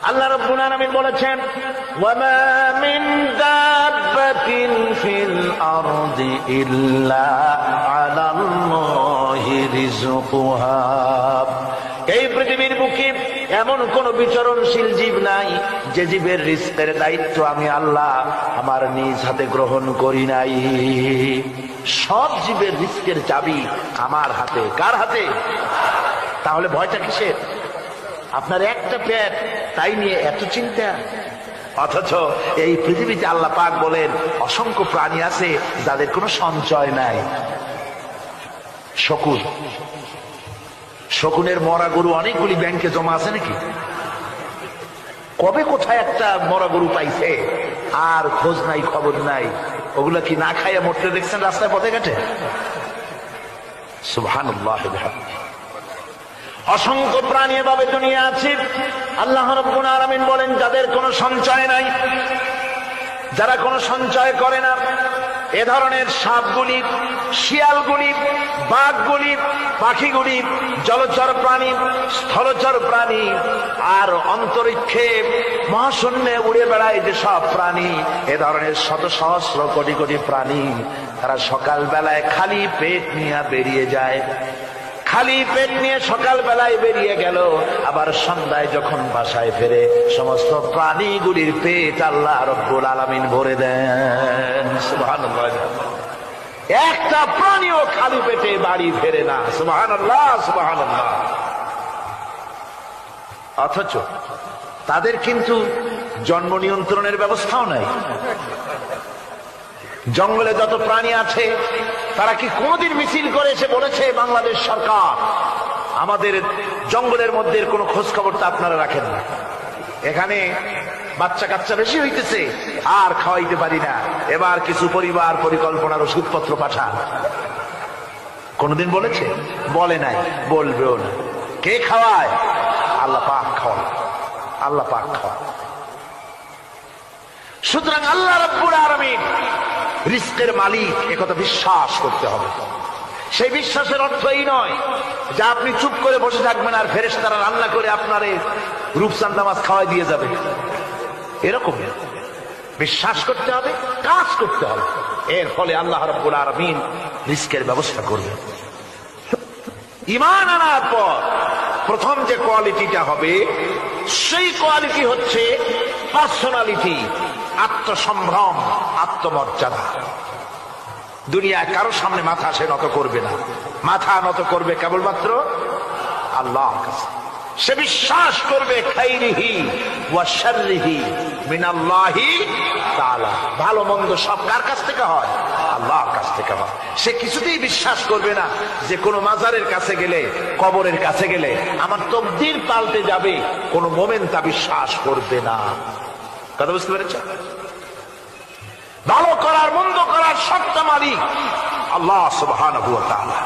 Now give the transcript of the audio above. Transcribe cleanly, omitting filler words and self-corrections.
আল্লাহ রাব্বুল আলামিন বলেছেন, ওয়ামা মিন দাব্বাতিন ফিল আরদি ইল্লা আলাল্লাহি রিজকুহা। এই পৃথিবীর বুকে এমন কোন বিচরণশীল জীব নাই যে জীবের রিজকের দায়িত্ব আমি আল্লাহ আমার নিজ হাতে গ্রহণ করি নাই। সব জীবের রিজকের চাবি আমার হাতে। কার হাতে? তাহলে ভয়টা কিসের? আপনার একটা পেট, তাই নিয়ে এত চিন্তা। অথচ এই পৃথিবীতে আল্লাহ পাক বলেন অসংখ্য প্রাণী আছে যাদের কোনো সঞ্চয় নাই। শকুনের মরা গরু অনেকগুলি ব্যাংকে জমা আছে নাকি? কবে কোথায় একটা মরা গরু পাইছে আর খোঁজ নাই, খবর নাই। ওগুলা কি না খাইয়া মরতে দেখছেন রাস্তায় পথে ঘাটে? সুবহানাল্লাহ। অসংখ্য প্রাণী এভাবে দুনিয়া আছে। আল্লাহ রাব্বুল আলামিন বলেন যাদের কোনো সঞ্চয় নাই, যারা কোনো সঞ্চয় করে না, এ ধরনের সাপগুলি, শিয়ালগুলি, বাঘগুলি, পাখিগুলি, জলচর প্রাণী, স্থলচর প্রাণী আর অন্তরিক্ষে মহাশূন্যে উড়ে বেড়ায় যে সব প্রাণী, এ ধরনের শত সহস্র কোটি কোটি প্রাণী, তারা সকাল বেলায় খালি পেট নিয়ে বেরিয়ে যায়। খালি পেট নিয়ে সকাল বেলায় বেরিয়ে গেল, আবার সন্ধ্যায় যখন বাসায় ফেরে সমস্ত প্রাণীগুলির পেট আল্লাহ রাব্বুল আলামিন ভরে দেন। সুবহানাল্লাহ। একটা প্রাণীও খালি পেটে বাড়ি ফেরে না। সুবহানাল্লাহ, সুবহানাল্লাহ। অথচ তাদের কিন্তু জন্ম নিয়ন্ত্রণের ব্যবস্থাও নাই। জঙ্গলে যত প্রাণী আছে তারা কি কোনদিন মিছিল করে এসে বলেছে বাংলাদেশ সরকার আমাদের জঙ্গলের মধ্যে কোনো খোঁজ খবর তা আপনারা রাখেন না, এখানে বাচ্চা কাচ্চা বেশি হইতেছে আর খাওয়াইতে পারি না, এবার কিছু পরিবার পরিকল্পনার ওষুধপত্র পাঠান? কোনদিন বলেছে? বলে নাই, বলবেও না। কে খাওয়ায়? আল্লাহ পাক খাওয়ায়। আল্লাহ পাক খাওয়ায়। সুতরাং আল্লাহ রাব্বুল আলামিন রিজকের মালিক, একথা বিশ্বাস করতে হবে। সেই বিশ্বাসের অর্থ এই নয় যে আপনি চুপ করে বসে থাকবেন আর ফেরেশতারা রান্না করে আপনারে রূপচাঁদা মাছ খাওয়াই দিয়ে যাবে, এরকম বিশ্বাস করতে হবে, কাজ করতে হবে। এর ফলে আল্লাহ রাব্বুল আলামিন রিজকের ব্যবস্থা করবেন। ঈমান আনার পর প্রথম যে কোয়ালিটিটা হবে সেই কোয়ালিটি হচ্ছে পার্সোনালিটি, আত্মসম্ভ্রম, আত্মমর্যাদা। দুনিয়ায় কারোর সামনে মাথা সে নত করবে না, মাথা নত করবে কেবলমাত্র আল্লাহর কাছে। সে বিশ্বাস করবে খাইরিহি ওয়া শাররিহি মিনাল্লাহি তাআলা, ভালো মন্দ সব কার কাছ থেকে হয়? আল্লাহর কাছ থেকে হয়। সে কিছুতেই বিশ্বাস করবে না যে কোনো মাজারের কাছে গেলে, কবরের কাছে গেলে আমার তকদির পাল্টে যাবে, কোনো মোমেন তা বিশ্বাস করবে না। কথা বুঝতে পেরেছেন? ভালো করার মন্দ করার সত্তা মালিক আল্লাহ সুবহানাহু ওয়া তাআলা।